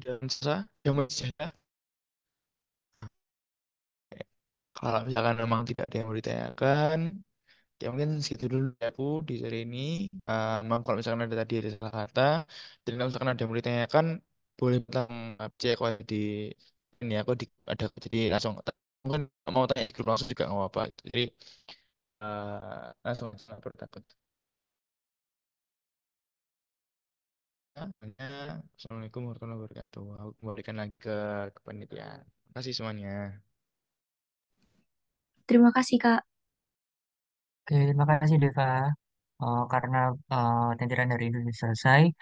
dan selesai yang masih ada. Kalau misalkan memang tidak ada yang mau ditanyakan, ya mungkin segitu dulu ya aku di seri ini. Memang kalau misalkan ada tadi ada salah kata, dan kalau misalkan ada yang mau ditanyakan, boleh tentang cek kalau di ini aku di ada jadi langsung mungkin mau tanya di grup langsung juga nggak apa-apa. Jadi langsung berdapat. Assalamualaikum warahmatullahi wabarakatuh. Aku kembalikan lagi ke panitia. Terima kasih semuanya. Terima kasih, Kak. Oke, terima kasih Deva. Karena tenturan dari Indonesia selesai,